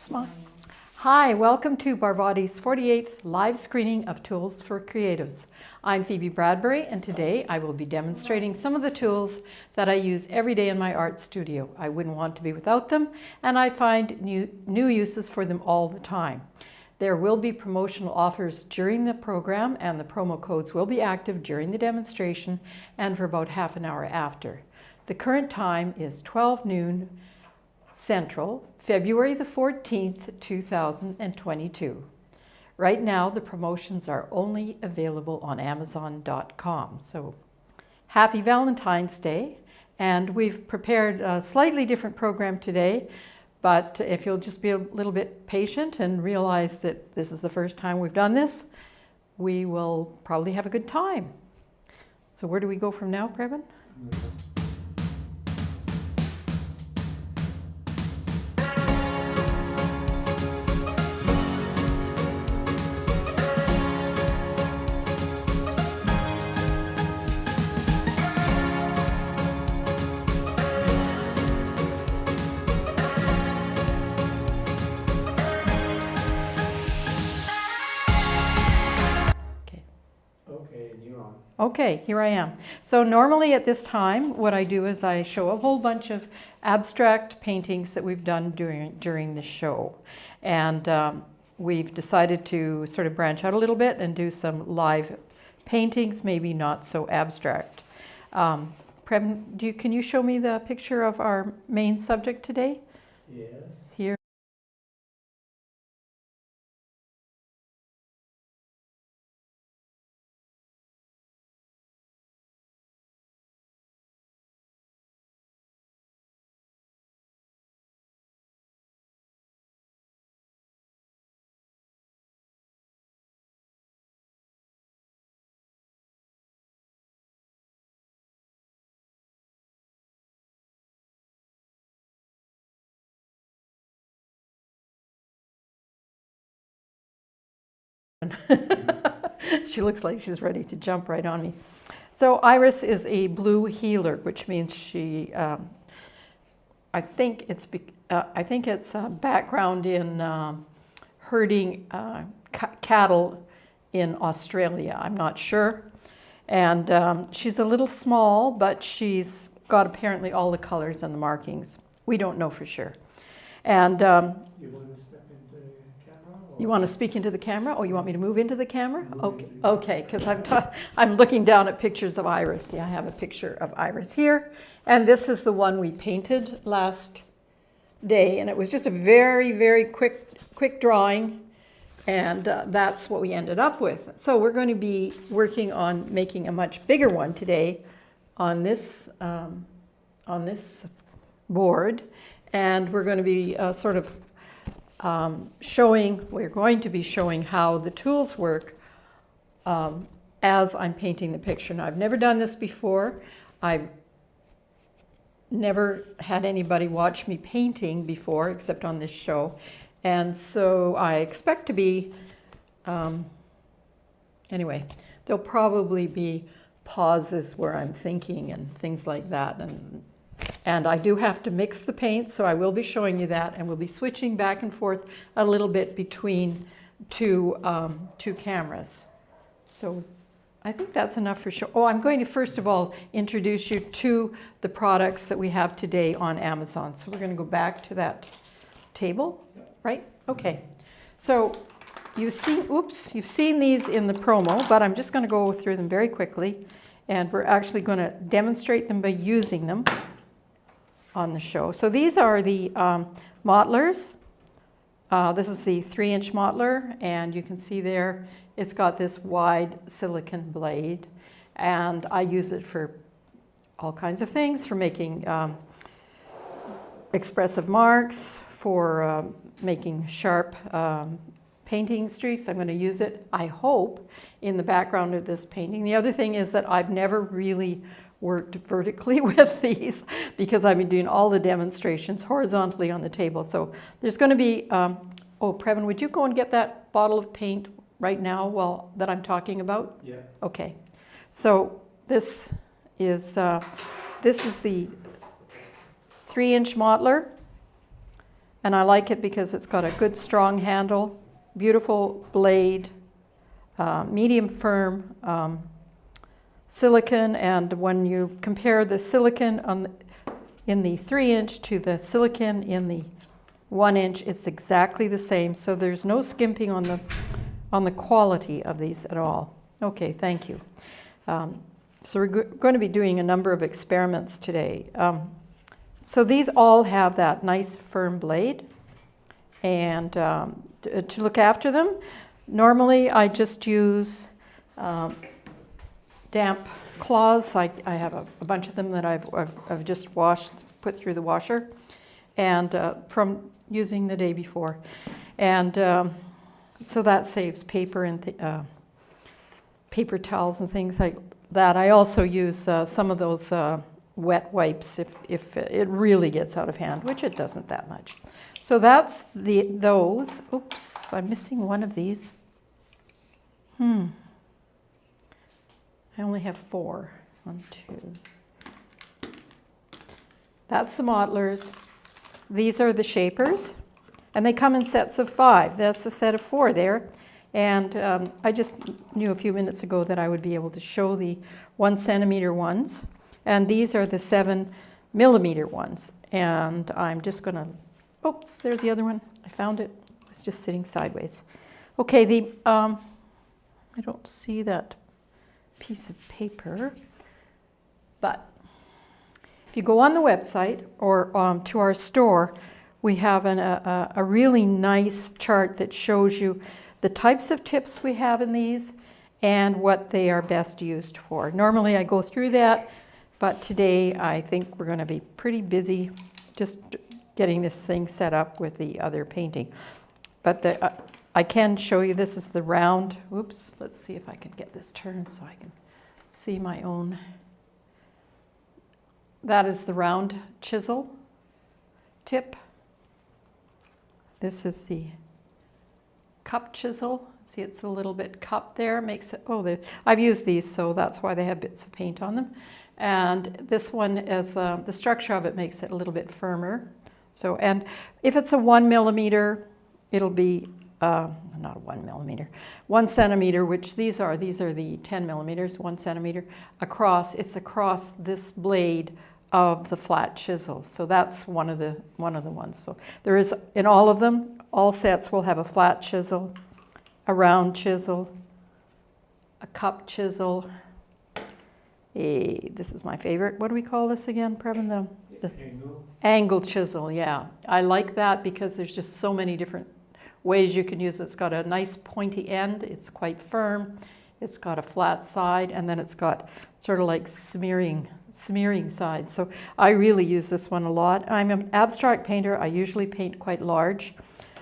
Smile. Hi, welcome to Barvotti's 48th live screening of Tools for Creatives. I'm Phoebe Bradbury, and today I will be demonstrating some of the tools that I use every day in my art studio. I wouldn't want to be without them, and I find new uses for them all the time. There will be promotional offers during the program, and the promo codes will be active during the demonstration and for about half an hour after. The current time is 12 noon Central, February the 14th, 2022. Right now, the promotions are only available on amzn.to. So happy Valentine's Day. And we've prepared a slightly different program today, but if you'll just be a little bit patient and realize that this is the first time we've done this, we will probably have a good time. So where do we go from now, Preben? Okay, here I am. So normally at this time, what I do is I show a whole bunch of abstract paintings that we've done during the show. And we've decided to sort of branch out a little bit and do some live paintings, maybe not so abstract. Prem, can you show me the picture of our main subject today? Yes. Here. She looks like she's ready to jump right on me. So Iris is a blue healer, which means she, I think it's a background in herding cattle in Australia. I'm not sure. And she's a little small, but she's got apparently all the colors and the markings. We don't know for sure. And You want to step into the camera? you want to speak into the camera? Oh, you want me to move into the camera? Okay, because I'm looking down at pictures of Iris. Yeah, I have a picture of Iris here. And this is the one we painted last day. And it was just a very, very quick drawing. And that's what we ended up with. So we're going to be working on making a much bigger one today on this board. And we're going to be we're going to be showing how the tools work as I'm painting the picture. Now, I've never done this before. I've never had anybody watch me painting before, except on this show. And so I expect to be, anyway, there'll probably be pauses where I'm thinking and things like that. And I do have to mix the paint, so I will be showing you that, and we'll be switching back and forth a little bit between two cameras. So I think that's enough for sure. Oh, I'm going to first of all introduce you to the products that we have today on Amazon. So we're going to go back to that table, right? Okay. So you've seen these in the promo, but I'm just going to go through them very quickly, and we're actually going to demonstrate them by using them on the show. So these are the mottlers. This is the 3-inch mottler, and you can see there it's got this wide silicone blade, and I use it for all kinds of things, for making expressive marks, for making sharp painting streaks. I'm going to use it, I hope, in the background of this painting. The other thing is that I've never really worked vertically with these because I've been doing all the demonstrations horizontally on the table. So there's going to be, oh, Preben, would you go and get that bottle of paint right now that I'm talking about? Yeah. Okay. So this is the 3-inch mottler, And I like it because it's got a good strong handle, beautiful blade, medium firm silicone, and when you compare the silicone in the 3-inch to the silicone in the 1-inch, it's exactly the same. So there's no skimping on the quality of these at all. Okay, thank you. So we're going to be doing a number of experiments today. So these all have that nice firm blade, and to look after them, normally I just use damp cloths. I have a bunch of them that I've just washed, put through the washer, and from using the day before, and so that saves paper and paper towels and things like that. I also use some of those wet wipes if it really gets out of hand, which it doesn't that much. So that's those. Oops, I'm missing one of these. I only have 4. 1, 2. That's the modelers. These are the shapers, and they come in sets of 5. That's a set of 4 there. And I just knew a few minutes ago that I would be able to show the 1 centimeter ones. And these are the 7 millimeter ones. And I'm just going to, oops, there's the other one. I found it. It was just sitting sideways. Okay, I don't see that piece of paper. But if you go on the website or to our store, we have a really nice chart that shows you the types of tips we have in these and what they are best used for. Normally I go through that, but today I think we're going to be pretty busy just getting this thing set up with the other painting. But I can show you, this is the round, oops, let's see if I can get this turned so I can see my own. That is the round chisel tip. This is the cup chisel. See, it's a little bit cupped there. Makes it, I've used these, so that's why they have bits of paint on them. And this one is, the structure of it makes it a little bit firmer. So, and if it's a 1 millimeter, it'll be, not a 1 millimeter, 1 centimeter, which these are the 10 millimeters, 1 centimeter across. It's across this blade of the flat chisel. So that's one of the ones. So there is, in all of them, all sets will have a flat chisel, a round chisel, a cup chisel. This is my favorite. What do we call this again, Previn? This angle chisel, yeah. I like that because there's just so many different ways you can use it. It's got a nice pointy end. It's quite firm. It's got a flat side, and then it's got sort of like smearing sides. So I really use this one a lot. I'm an abstract painter. I usually paint quite large.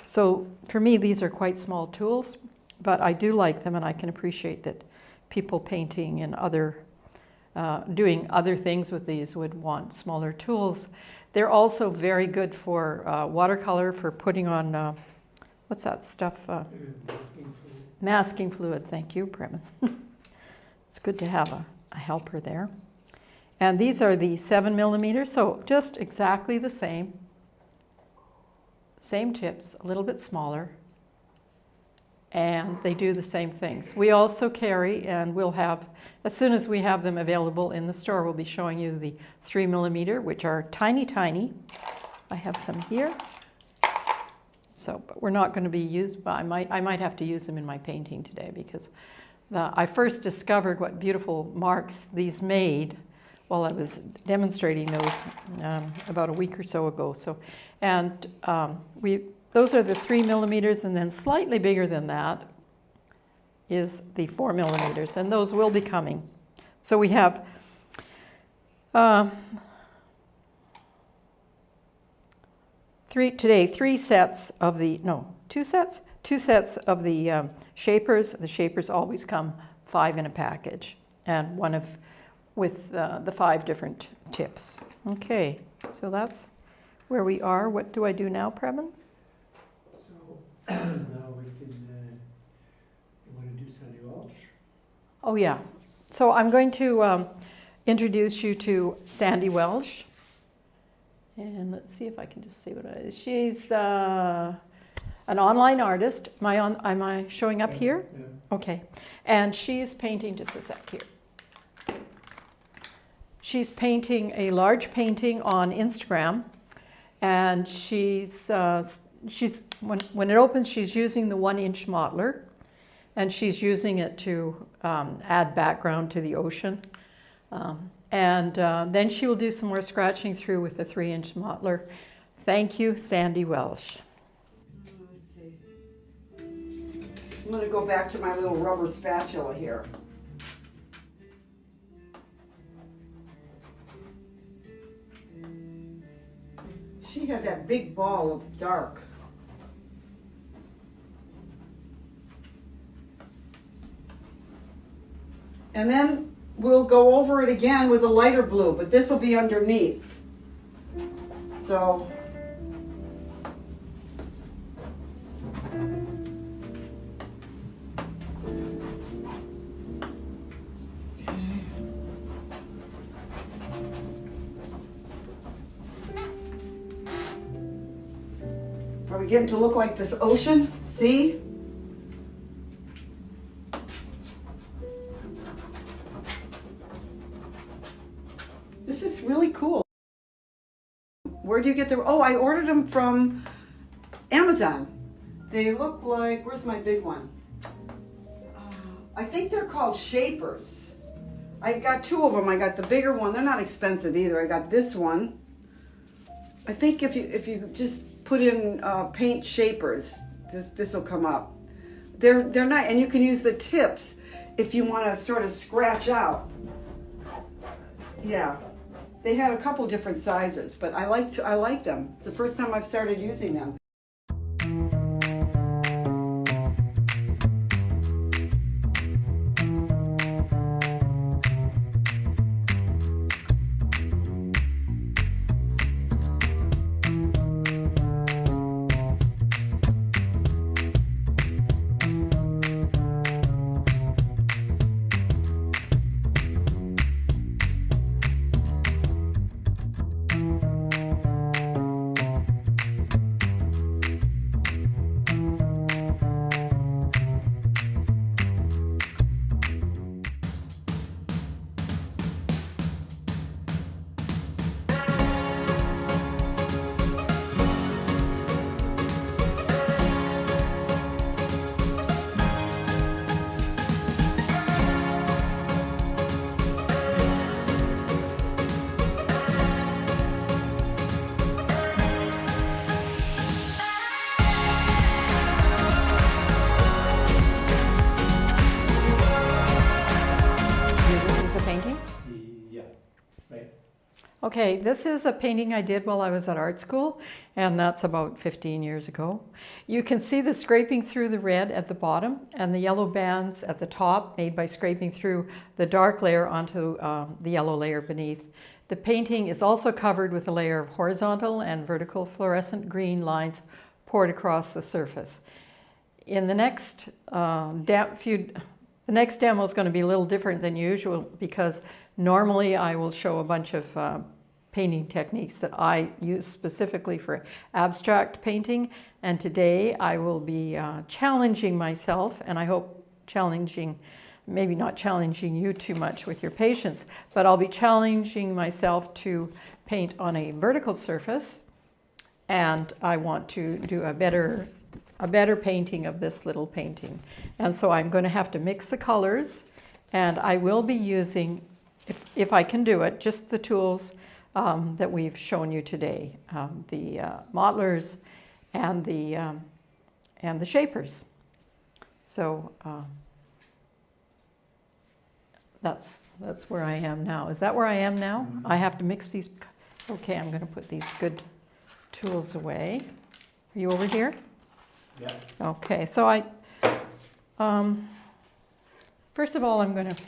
So for me, these are quite small tools, but I do like them, and I can appreciate that people painting and doing other things with these would want smaller tools. They're also very good for watercolor, for putting on, what's that stuff? Masking fluid, thank you, Prem. It's good to have a helper there. And these are the 7 millimeters, so just exactly the same. Same tips, a little bit smaller. And they do the same things. We also carry, and we'll have, as soon as we have them available in the store, we'll be showing you the 3 millimeter, which are tiny, tiny. I have some here. So, but we're not going to be used, but I might have to use them in my painting today, because I first discovered what beautiful marks these made while I was demonstrating those about a week or so ago. So, and those are the 3 millimeters, and then slightly bigger than that is the 4 millimeters, and those will be coming. So we have two sets of the shapers. The shapers always come 5 in a package, and with the 5 different tips. Okay, so that's where we are. What do I do now, Preben? So now we can, you want to do Sandy Welsh? Oh yeah, so I'm going to introduce you to Sandy Welsh. And let's see if I can just see what she's an online artist. Am I showing up here? Yeah. Okay. And she's painting, just a sec here. She's painting a large painting on Instagram, and when it opens, she's using the 1-inch modeler, and she's using it to add background to the ocean. Then she will do some more scratching through with the 3-inch modeler. Thank you, Sandy Welsh. Let's see. I'm going to go back to my little rubber spatula here. She had that big ball of dark. And then we'll go over it again with a lighter blue, but this will be underneath. So are we getting to look like this ocean? See? This is really cool. Where do you get them? Oh, I ordered them from Amazon. They look like, where's my big one? I think they're called shapers. I've got 2 of them. I got the bigger one. They're not expensive either. I got this one. I think if you just put in paint shapers, this will come up. They're not, and you can use the tips if you want to sort of scratch out. Yeah, they had a couple different sizes, but I like them. It's the first time I've started using them. Okay, this is a painting I did while I was at art school, and that's about 15 years ago. You can see the scraping through the red at the bottom and the yellow bands at the top made by scraping through the dark layer onto the yellow layer beneath. The painting is also covered with a layer of horizontal and vertical fluorescent green lines poured across the surface. In the next demo is going to be a little different than usual because normally I will show a bunch of painting techniques that I use specifically for abstract painting, and today I will be challenging myself, and I hope maybe not challenging you too much with your patience, but I'll be challenging myself to paint on a vertical surface, and I want to do a better painting of this little painting. And so I'm going to have to mix the colors, and I will be using, if I can do it, just the tools that we've shown you today, the modelers and the shapers. So that's where I am now. Is that where I am now? Mm-hmm. I have to mix these. Okay, I'm going to put these good tools away. Are you over here? Yeah. Okay, so first of all, I'm going to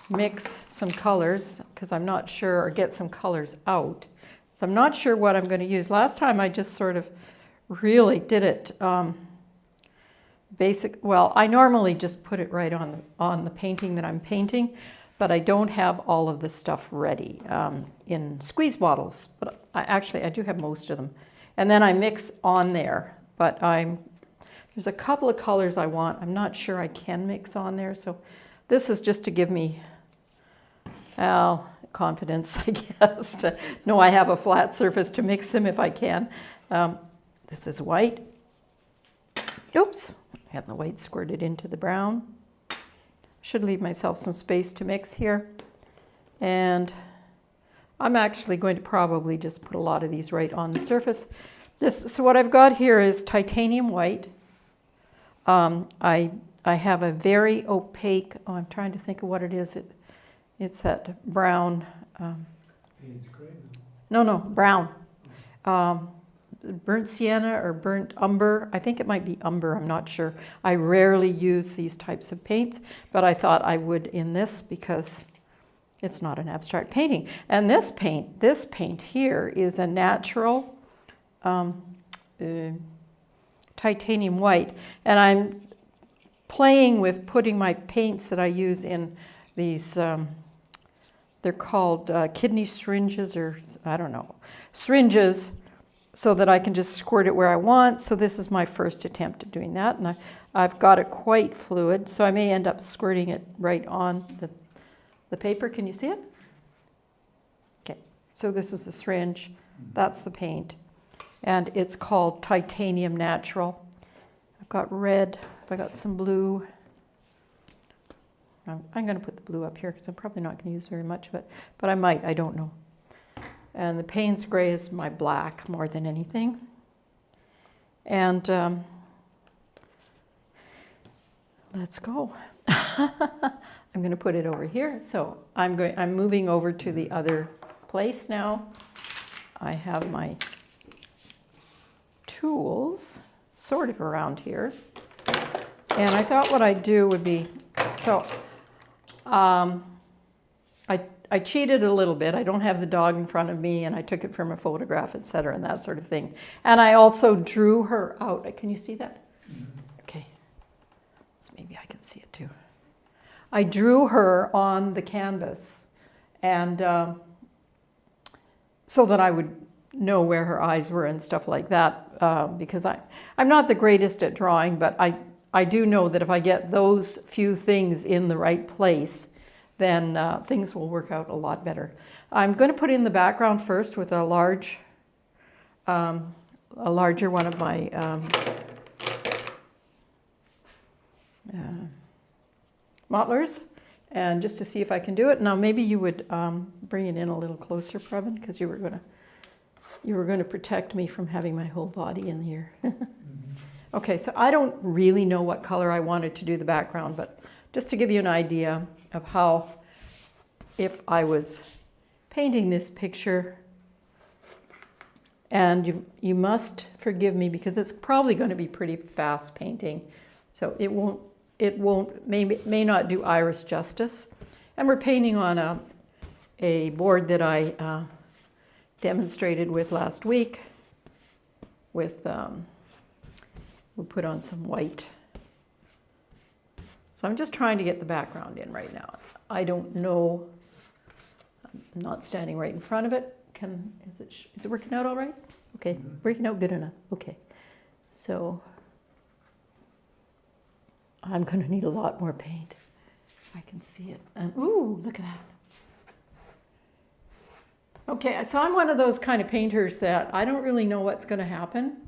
mix some colors because I'm not sure, or get some colors out. So I'm not sure what I'm going to use. Last time I just sort of really did it well, I normally just put it right on the painting that I'm painting, but I don't have all of the stuff ready in squeeze bottles. But I do have most of them. And then I mix on there, but there's a couple of colors I want. I'm not sure I can mix on there, so this is just to give me confidence, I guess, to know I have a flat surface to mix them if I can. This is white. Oops, I had the white squirted into the brown. Should leave myself some space to mix here. And I'm actually going to probably just put a lot of these right on the surface. So what I've got here is titanium white. I have a very opaque, I'm trying to think of what it is. It's that brown. It's gray. No, brown. Burnt sienna or burnt umber. I think it might be umber, I'm not sure. I rarely use these types of paints, but I thought I would in this because it's not an abstract painting. And this paint here is a natural titanium white. And I'm playing with putting my paints that I use in these, they're called kidney syringes, or I don't know, syringes, so that I can just squirt it where I want. So this is my first attempt at doing that. And I've got it quite fluid, so I may end up squirting it right on the paper. Can you see it? Okay, so this is the syringe. That's the paint. And it's called Titanium Natural. I've got red. I got some blue. I'm going to put the blue up here because I'm probably not going to use very much of it, but I might, I don't know. And the Payne's gray is my black more than anything. And let's go. I'm going to put it over here. So I'm moving over to the other place now. I have my tools sort of around here. And I thought what I'd do would be, so I cheated a little bit. I don't have the dog in front of me, and I took it from a photograph, etc., and that sort of thing. And I also drew her out. Can you see that? Okay. So maybe I can see it too. I drew her on the canvas, and so that I would know where her eyes were and stuff like that, because I'm not the greatest at drawing, but I do know that if I get those few things in the right place, then things will work out a lot better. I'm going to put in the background first with a larger one of my Mottlers, and just to see if I can do it. Now maybe you would bring it in a little closer, Previn, because you were going to protect me from having my whole body in here. Okay, so I don't really know what color I wanted to do the background, but just to give you an idea of how, if I was painting this picture, and you must forgive me because it's probably going to be pretty fast painting, so it may not do iris justice. And we're painting on a board that I demonstrated with last week with, we'll put on some white. So I'm just trying to get the background in right now. I don't know, I'm not standing right in front of it. Is it working out all right? Okay, working out good enough, okay. So I'm gonna need a lot more paint. I can see it, and ooh, look at that. Okay, so I'm one of those kind of painters that I don't really know what's gonna happen.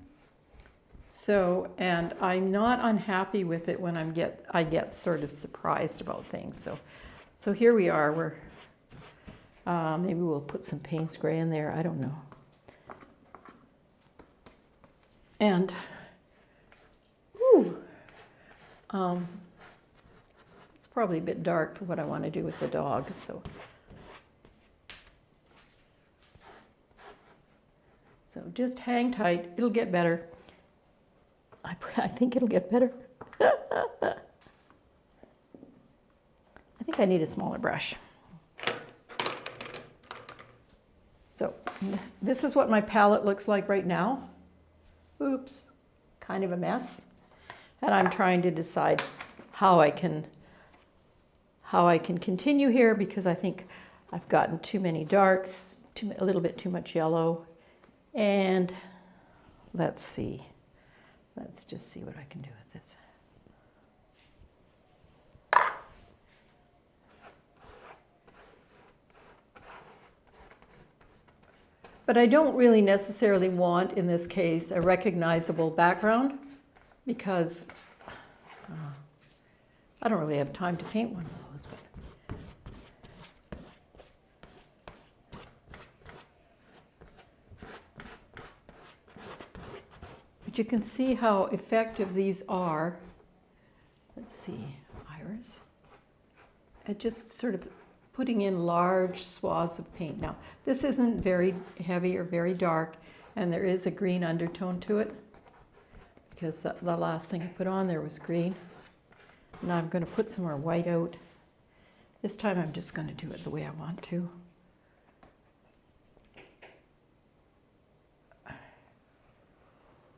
So, and I'm not unhappy with it when I get sort of surprised about things. So here we are. Maybe we'll put some Payne's gray in there. I don't know. And, it's probably a bit dark for what I want to do with the dog. So just hang tight. It'll get better. I think it'll get better. I think I need a smaller brush. So this is what my palette looks like right now. Oops, kind of a mess. And I'm trying to decide how I can how I can continue here, because I think I've gotten too many darks, a little bit too much yellow. And let's see. Let's just see what I can do with this. But I don't really necessarily want, in this case, a recognizable background, because I don't really have time to paint one of those. But you can see how effective these are. Let's see, iris. At just sort of putting in large swaths of paint. Now, this isn't very heavy or very dark, and there is a green undertone to it, because the last thing I put on there was green. Now I'm going to put some more white out. This time I'm just going to do it the way I want to.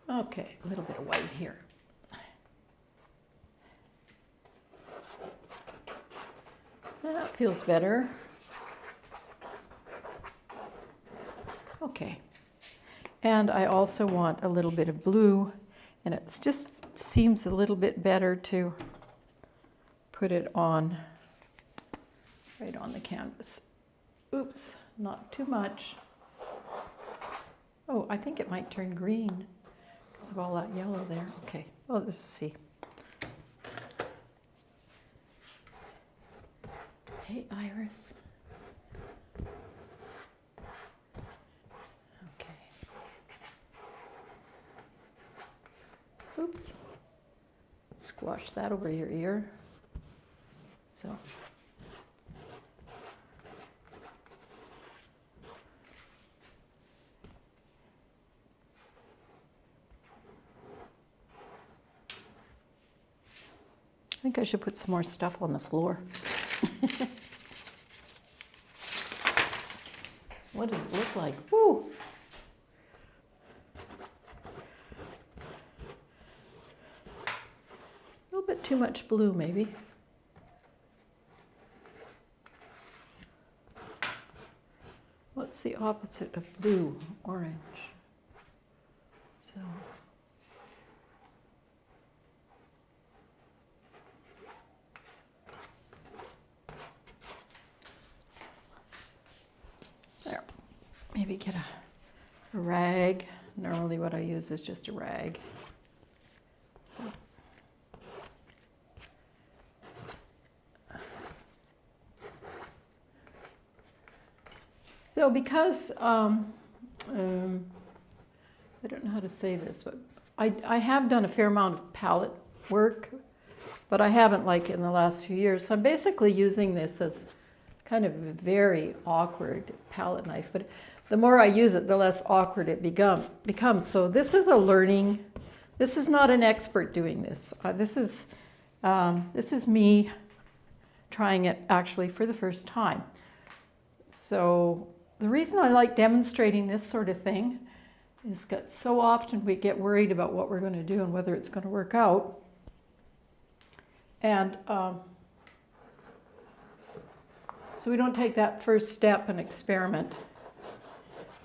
Okay, a little bit of white here. That feels better. Okay. And I also want a little bit of blue, and it just seems a little bit better to put it on, right on the canvas. Oops, not too much. Oh, I think it might turn green because of all that yellow there. Okay, well, let's see. Hey, Iris. Okay. Oops. Squash that over your ear. So. I think I should put some more stuff on the floor. What does it look like? Woo! A little bit too much blue, maybe. What's the opposite of blue? Orange. So. There. Maybe get a rag. Normally what I use is just a rag. So because, I don't know how to say this, but I have done a fair amount of palette work, but I haven't like in the last few years. So I'm basically using this as kind of a very awkward palette knife, but the more I use it, the less awkward it becomes. So this is a learning, this is not an expert doing this. This is me trying it actually for the first time. So the reason I like demonstrating this sort of thing is that so often we get worried about what we're going to do and whether it's going to work out. And so we don't take that first step and experiment.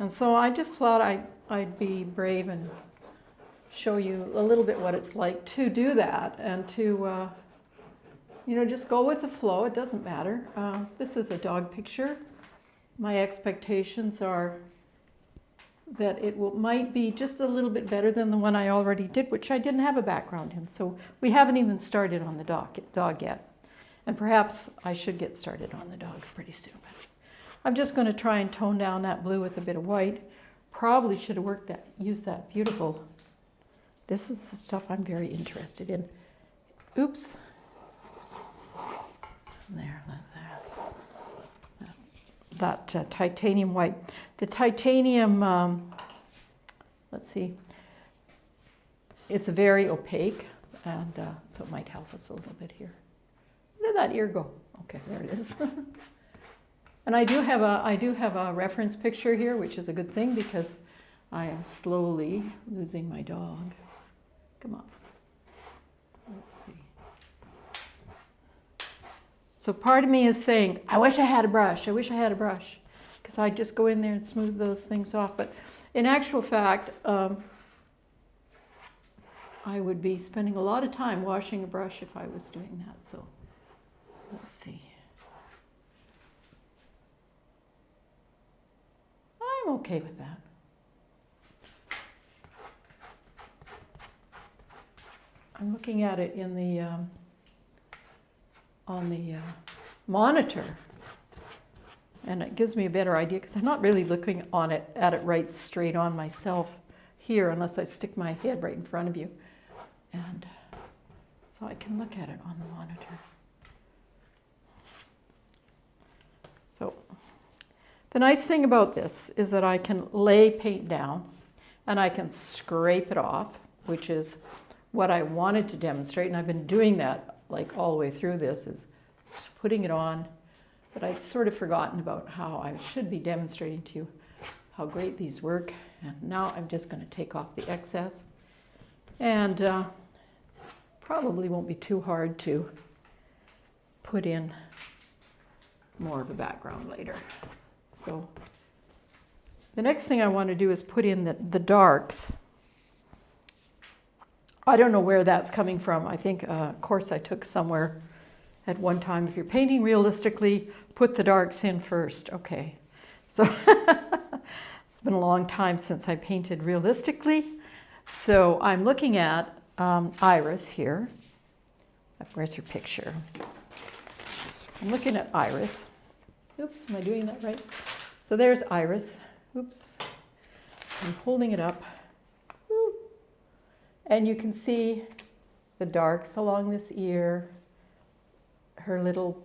And so I just thought I'd be brave and show you a little bit what it's like to do that and to, you know, just go with the flow. It doesn't matter. This is a dog picture. My expectations are that it might be just a little bit better than the one I already did, which I didn't have a background in. So we haven't even started on the dog yet. And perhaps I should get started on the dog pretty soon. But I'm just going to try and tone down that blue with a bit of white. Probably should have used that beautiful. This is the stuff I'm very interested in. Oops. There, that titanium white. The titanium, let's see, it's very opaque, and so it might help us a little bit here. Where did that ear go? Okay, there it is. And I do have a reference picture here, which is a good thing because I am slowly losing my dog. Come on. Let's see. So part of me is saying, I wish I had a brush. I wish I had a brush. Because I'd just go in there and smooth those things off. But in actual fact, I would be spending a lot of time washing a brush if I was doing that. So let's see. I'm okay with that. I'm looking at it in the on the monitor, and it gives me a better idea because I'm not really looking at it right straight on myself here unless I stick my head right in front of you, and so I can look at it on the monitor. So the nice thing about this is that I can lay paint down and I can scrape it off, which is what I wanted to demonstrate, and I've been doing that like all the way through this, is putting it on, but I'd sort of forgotten about how I should be demonstrating to you how great these work. And now I'm just going to take off the excess, and probably won't be too hard to put in more of a background later. So the next thing I want to do is put in the darks. I don't know where that's coming from. I think a course I took somewhere at one time. If you're painting realistically, put the darks in first. Okay, so it's been a long time since I painted realistically. So I'm looking at Iris here. Where's her picture? I'm looking at Iris. Oops, am I doing that right? So there's Iris. Oops. I'm holding it up. And you can see the darks along this ear. Her little,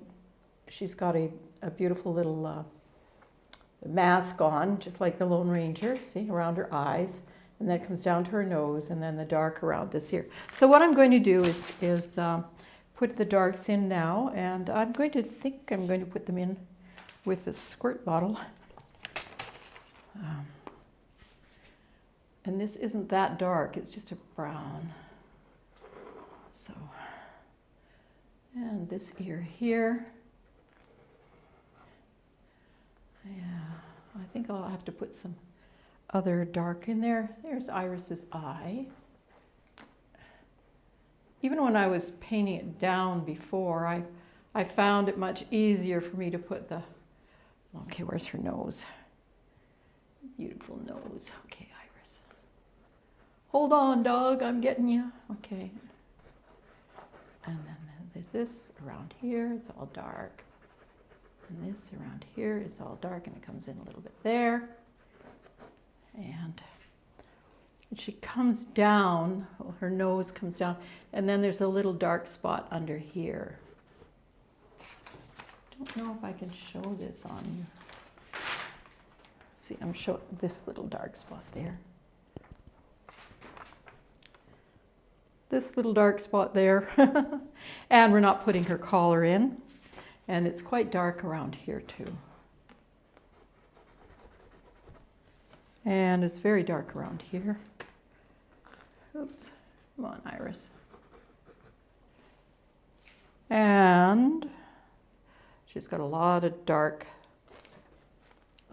she's got a beautiful little mask on, just like the Lone Ranger, see, around her eyes. And then it comes down to her nose, and then the dark around this ear. So what I'm going to do is put the darks in now, and I'm going to put them in with the squirt bottle. And this isn't that dark, it's just a brown. So, and this ear here. Yeah, I think I'll have to put some other dark in there. There's Iris's eye. Even when I was painting it down before, I found it much easier for me to put the, okay, where's her nose? Beautiful nose. Okay, Iris. Hold on, dog, I'm getting you. Okay. And then there's this around here, it's all dark. And this around here is all dark, and it comes in a little bit there. And she comes down, her nose comes down, and then there's a little dark spot under here. Don't know if I can show this on you. See, I'm showing this little dark spot there. This little dark spot there. And we're not putting her collar in. And it's quite dark around here too. And it's very dark around here. Oops, come on, Iris. And she's got a lot of dark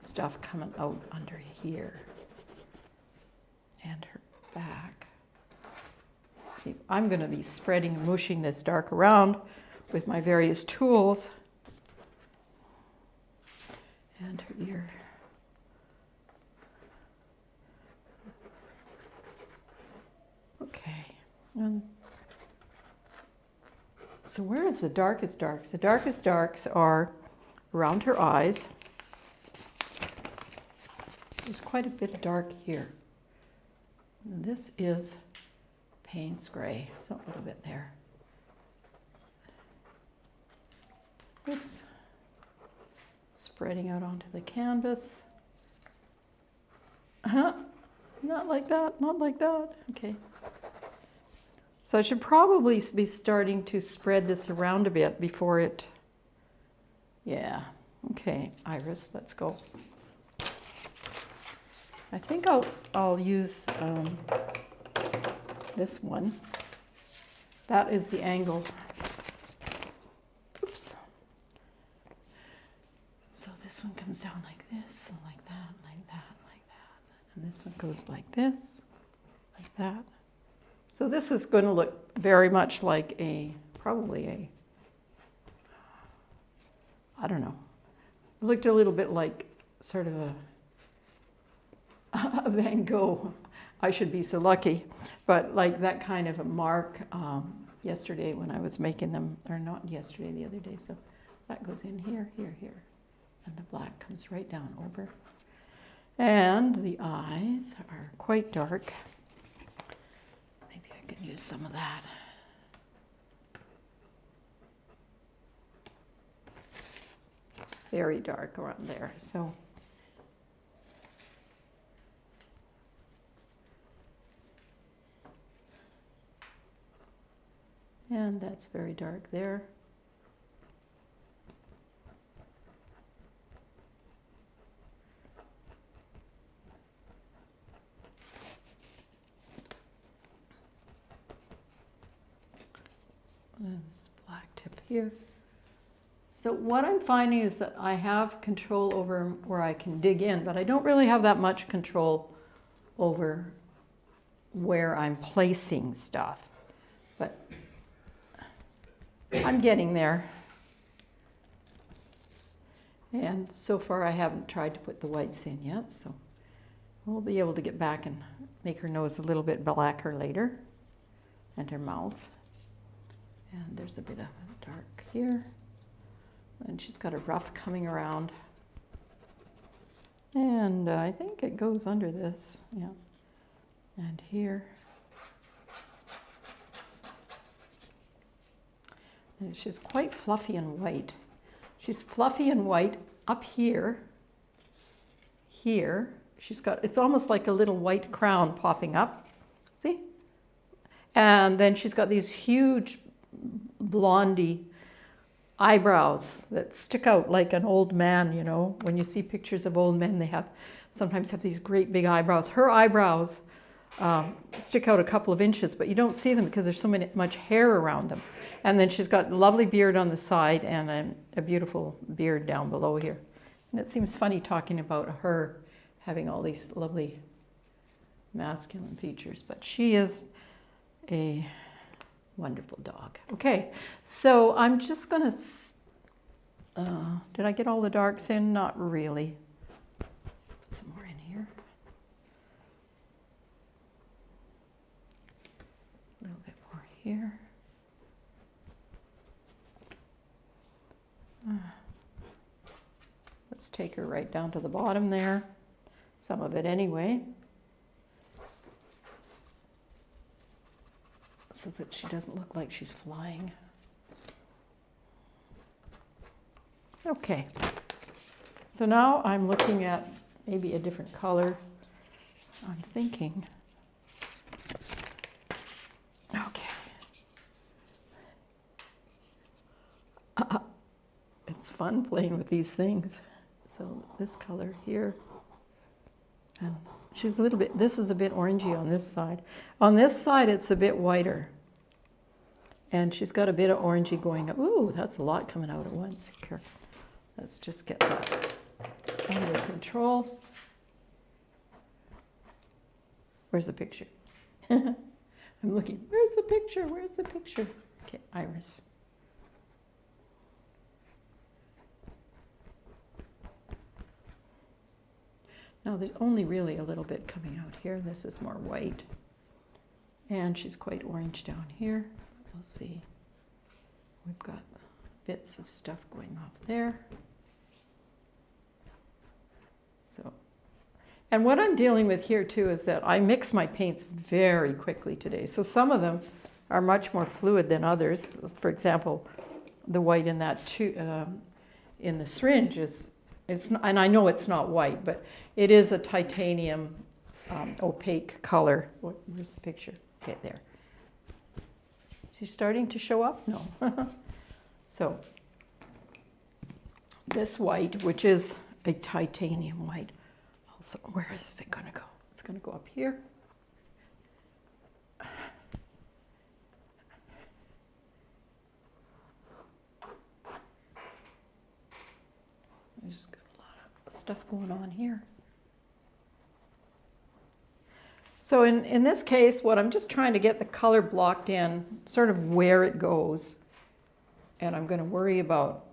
stuff coming out under here. And her back. See, I'm going to be spreading and mushing this dark around with my various tools. And her ear. Okay. So where is the darkest darks? The darkest darks are around her eyes. There's quite a bit of dark here. And this is Payne's gray, so a little bit there. Oops. Spreading out onto the canvas. Not like that, not like that. Okay. So I should probably be starting to spread this around a bit before it, yeah. Okay, Iris, let's go. I think I'll use this one. That is the angle. Oops. down like this, and like that, like that, like that. And this one goes like this, like that. So this is going to look very much like probably a, I don't know. It looked a little bit like sort of a Van Gogh. I should be so lucky. But like that kind of a mark yesterday when I was making them, or not yesterday, the other day. So that goes in here, here, here. And the black comes right down over. And the eyes are quite dark. Maybe I can use some of that. Very dark around there. So and that's very dark there. And this black tip here. So what I'm finding is that I have control over where I can dig in, but I don't really have that much control over where I'm placing stuff. But I'm getting there. And so far I haven't tried to put the whites in yet, so we'll be able to get back and make her nose a little bit blacker later, and her mouth. And there's a bit of dark here. And she's got a ruff coming around. And I think it goes under this, yeah. And here. And she's quite fluffy and white. She's fluffy and white up here. Here. She's got, it's almost like a little white crown popping up. See? And then she's got these huge blondie eyebrows that stick out like an old man, you know. When you see pictures of old men, they sometimes have these great big eyebrows. Her eyebrows stick out a couple of inches, but you don't see them because there's so much hair around them. And then she's got a lovely beard on the side and a beautiful beard down below here. And it seems funny talking about her having all these lovely masculine features, but she is a wonderful dog. Okay, so I'm just gonna, did I get all the darks in? Not really. Put some more in here. A little bit more here. Let's take her right down to the bottom there. Some of it anyway. So that she doesn't look like she's flying. Okay, so now I'm looking at maybe a different color. I'm thinking, okay. It's fun playing with these things. So this color here, and she's a little bit, this is a bit orangey on this side. On this side, it's a bit whiter. And she's got a bit of orangey going up. Ooh, that's a lot coming out at once. Here, let's just get that under control. Where's the picture? I'm looking, where's the picture? Where's the picture? Okay, iris. Now there's only really a little bit coming out here. This is more white. And she's quite orange down here. We'll see. We've got bits of stuff going off there. So, and what I'm dealing with here too is that I mix my paints very quickly today. So some of them are much more fluid than others. For example, the white in that in the syringe is, and I know it's not white, but it is a titanium opaque color. Where's the picture? Okay, there. She's starting to show up? No. So this white, which is a titanium white, also, where is it going to go? It's going to go up here. There's got a lot of stuff going on here. So in this case, what I'm just trying to get the color blocked in, sort of where it goes. And I'm going to worry about,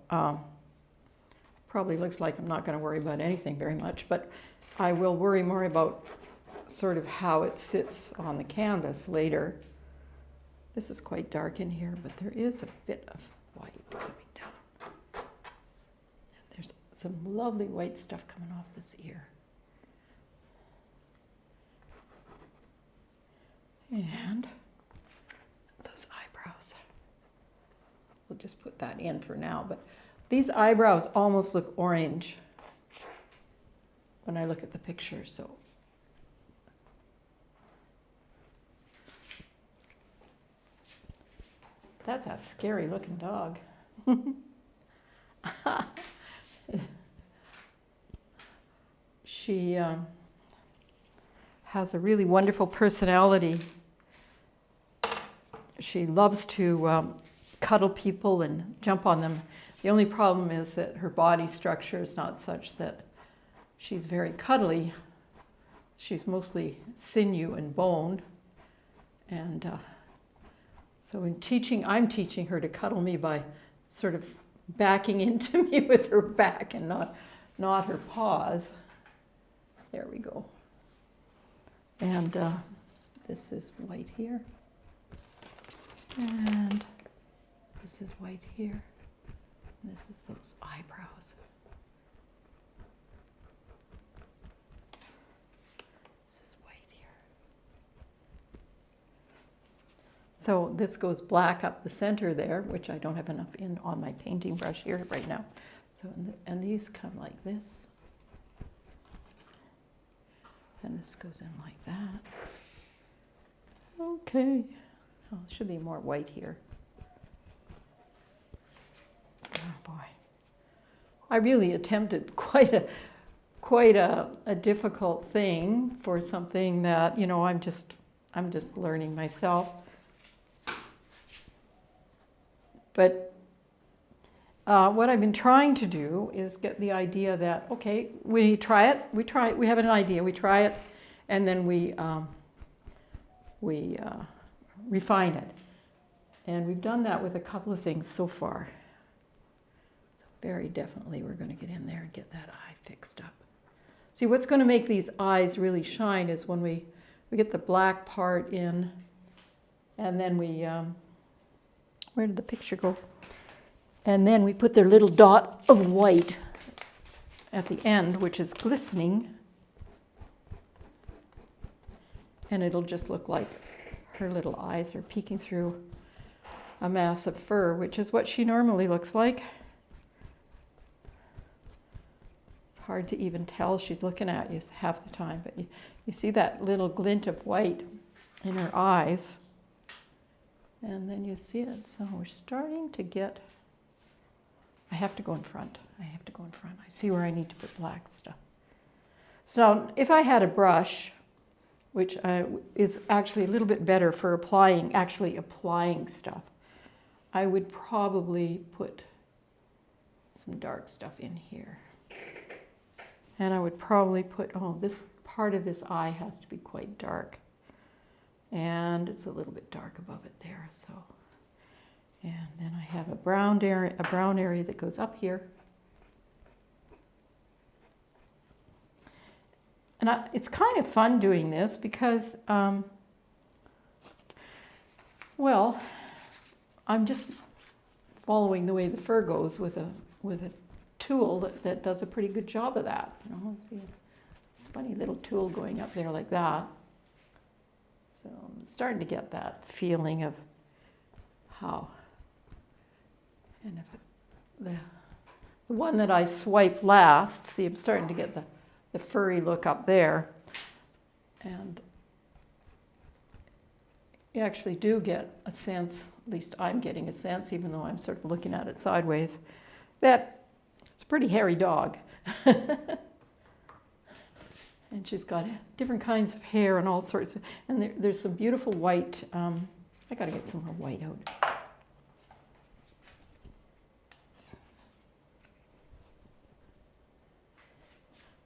probably looks like I'm not going to worry about anything very much, but I will worry more about sort of how it sits on the canvas later. This is quite dark in here, but there is a bit of white coming down. There's some lovely white stuff coming off this ear. And those eyebrows. We'll just put that in for now, but these eyebrows almost look orange when I look at the picture, so. That's a scary looking dog. She has a really wonderful personality. She loves to cuddle people and jump on them. The only problem is that her body structure is not such that she's very cuddly. She's mostly sinew and bone. And so in teaching, I'm teaching her to cuddle me by sort of backing into me with her back and not her paws. There we go. And this is white here. And this is white here. And this is those eyebrows. This is white here. So this goes black up the center there, which I don't have enough in on my painting brush here right now. So, and these come like this. And this goes in like that. Okay. Oh, there should be more white here. Oh boy. I really attempted quite a difficult thing for something that, you know, I'm just learning myself. But what I've been trying to do is get the idea that, okay, we have an idea, we try it, and then we refine it. And we've done that with a couple of things so far. So very definitely we're going to get in there and get that eye fixed up. See, what's going to make these eyes really shine is when we get the black part in, and then we, where did the picture go? And then we put their little dot of white at the end, which is glistening. And it'll just look like her little eyes are peeking through a mass of fur, which is what she normally looks like. It's hard to even tell she's looking at you half the time, but you see that little glint of white in her eyes. And then you see it. So we're starting to get... I have to go in front. I see where I need to put black stuff. So if I had a brush, which is actually a little bit better for actually applying stuff, I would probably put some dark stuff in here. And I would probably put, this part of this eye has to be quite dark. And it's a little bit dark above it there, so. And then I have a brown area that goes up here. And it's kind of fun doing this because, well, I'm just following the way the fur goes with a tool that does a pretty good job of that. You know, see this funny little tool going up there like that. So I'm starting to get that feeling of how. And if the one that I swipe last, see, I'm starting to get the furry look up there. And you actually do get a sense, at least I'm getting a sense, even though I'm sort of looking at it sideways, that it's a pretty hairy dog. And she's got different kinds of hair and all sorts of, and there's some beautiful white, I gotta get some more white out.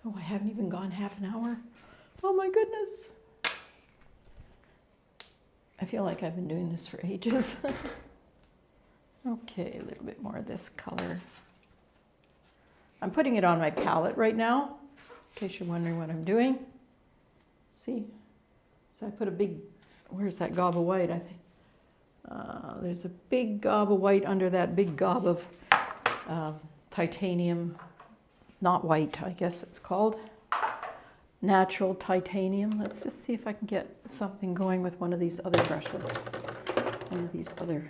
Oh, I haven't even gone half an hour. Oh my goodness. I feel like I've been doing this for ages. Okay, a little bit more of this color. I'm putting it on my palette right now, in case you're wondering what I'm doing. See? So I put a big, where's that gob of white, I think? There's a big gob of white under that big gob of titanium, not white, I guess it's called. Natural titanium. Let's just see if I can get something going with one of these other brushes. One of these other,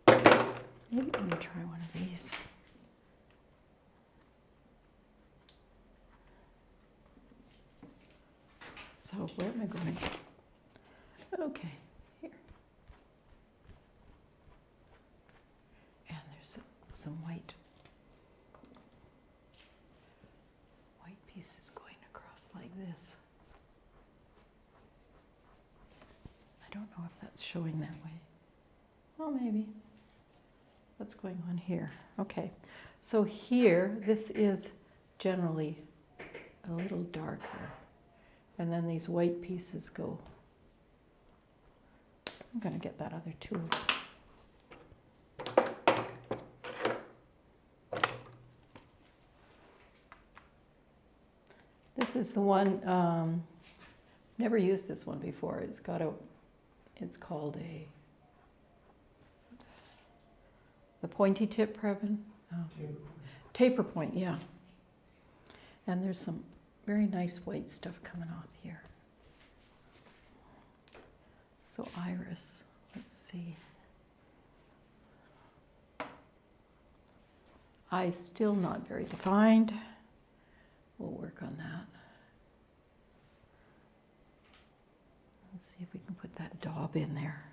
maybe let me try one of these. So where am I going? Okay, here. And there's some white pieces going across like this. I don't know if that's showing that way. Well, maybe. What's going on here? Okay, so here, this is generally a little darker. And then these white pieces go. I'm going to get that other tool. This is the one, never used this one before. It's called the pointy tip ribbon. Oh. Taper point, yeah. And there's some very nice white stuff coming off here. So iris, let's see. Eyes still not very defined. We'll work on that. Let's see if we can put that daub in there.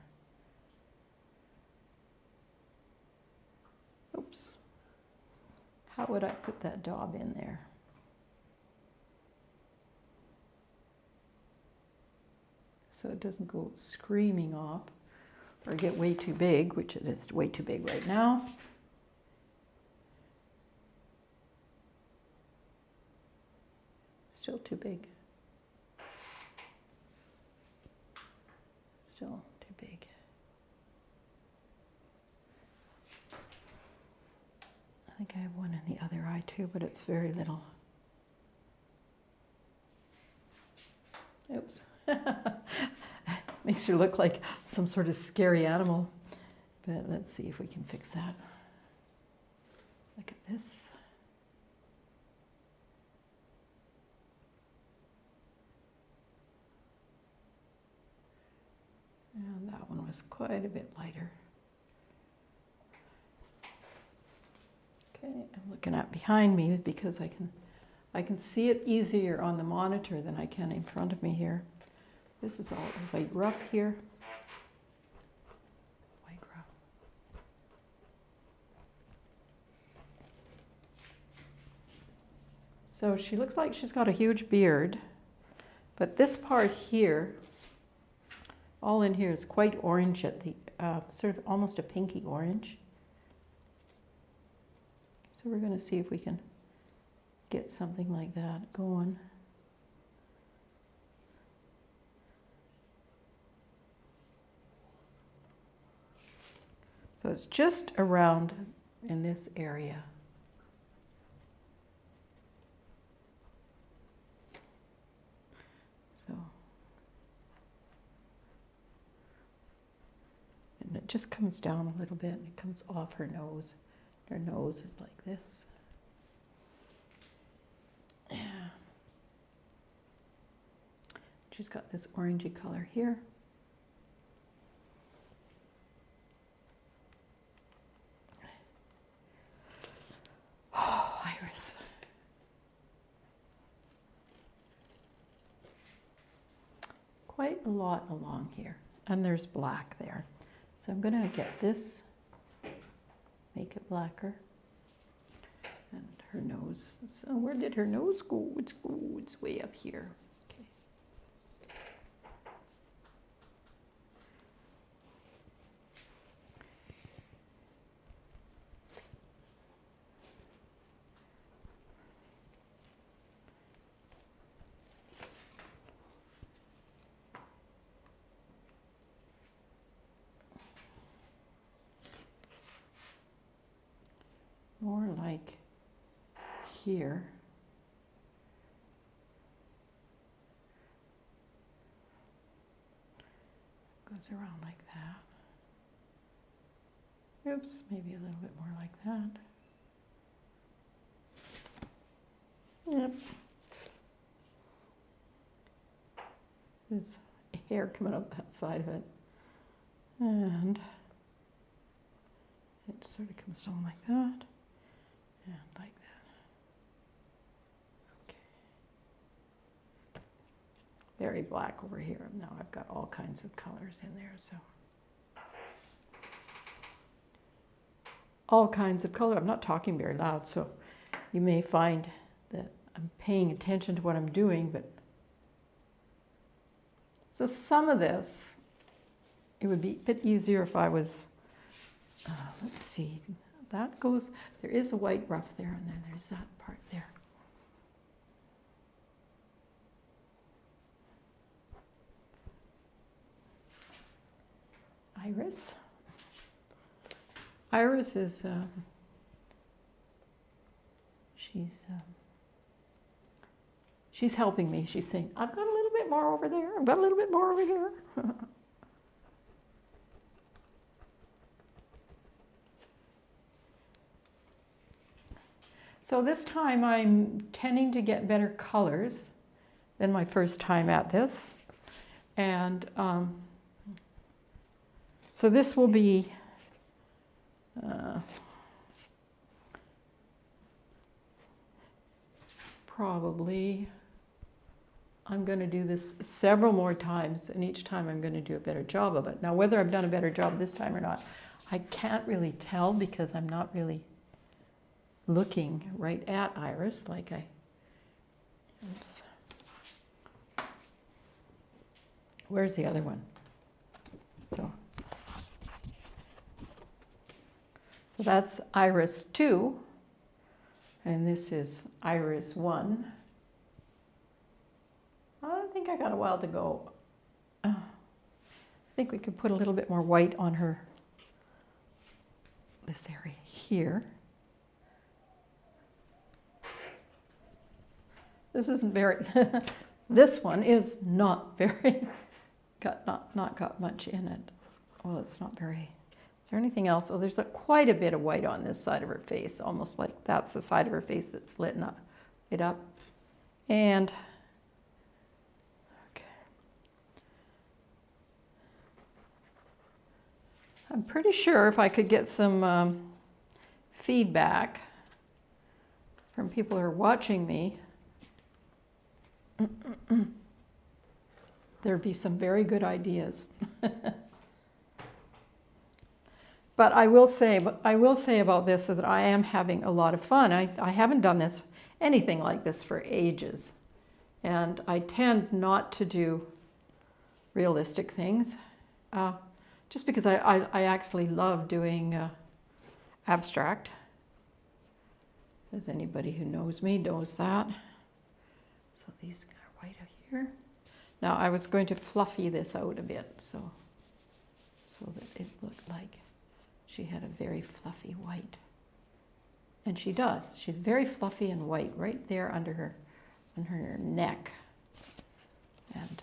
Oops. How would I put that daub in there? So it doesn't go screaming off or get way too big, which it is way too big right now. Still too big. Still too big. I think I have one in the other eye too, but it's very little. Oops. Makes you look like some sort of scary animal. But let's see if we can fix that. Look at this. And that one was quite a bit lighter. Okay, I'm looking at behind me because I can see it easier on the monitor than I can in front of me here. This is all white rough here. White rough. So she looks like she's got a huge beard, but this part here, all in here is quite orange at the, sort of almost a pinky orange. So we're going to see if we can get something like that going. So it's just around in this area. So, and it just comes down a little bit and it comes off her nose. Her nose is like this. Yeah. She's got this orangey color here. Oh, iris. Quite a lot along here. And there's black there. So I'm going to get this, make it blacker. And her nose. So where did her nose go? It's way up here. Okay. more like here. Goes around like that. Oops, maybe a little bit more like that. Yep. There's hair coming up that side of it. And it sort of comes down like that. And like that. Okay. Very black over here. Now I've got all kinds of colors in there, so. All kinds of color. I'm not talking very loud, so you may find that I'm paying attention to what I'm doing, but so some of this, it would be a bit easier if I was, let's see, that goes, there is a white ruff there, and then there's that part there. Iris. Iris is, she's helping me. She's saying, I've got a little bit more over there. I've got a little bit more over here. So this time I'm tending to get better colors than my first time at this. And so this will be probably, I'm going to do this several more times, and each time I'm going to do a better job of it. Now, whether I've done a better job this time or not, I can't really tell because I'm not really looking right at Iris like I, oops. Where's the other one? So that's Iris 2, and this is Iris 1. I think I got a while to go. I think we could put a little bit more white on her, this area here. This isn't very, this one is not very, not got much in it. Well, it's not very, is there anything else? Oh, there's quite a bit of white on this side of her face, almost like that's the side of her face that's lit up. And, okay. I'm pretty sure if I could get some feedback from people who are watching me, there'd be some very good ideas. But I will say about this is that I am having a lot of fun. I haven't done anything like this for ages. And I tend not to do realistic things, just because I actually love doing abstract. As anybody who knows me knows that. So these are white out here. Now I was going to fluffy this out a bit so that it looked like she had a very fluffy white. And she does. She's very fluffy and white right there under her neck. And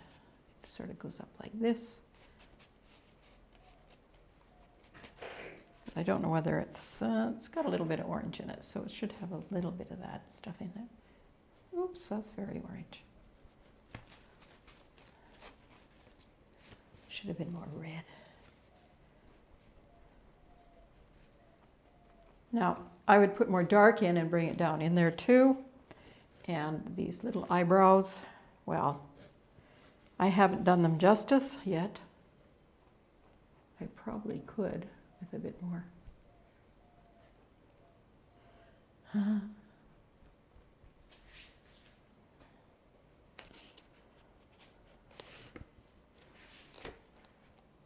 it sort of goes up like this. I don't know whether it's got a little bit of orange in it, so it should have a little bit of that stuff in it. Oops, that's very orange. Should have been more red. Now, I would put more dark in and bring it down in there too. And these little eyebrows, well, I haven't done them justice yet. I probably could with a bit more.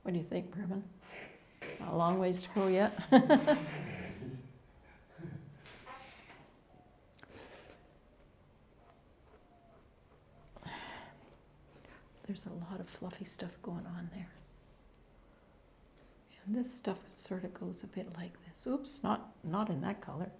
What do you think, Bourbon? A long ways to go yet. There's a lot of fluffy stuff going on there. And this stuff sort of goes a bit like this. Oops, not in that color.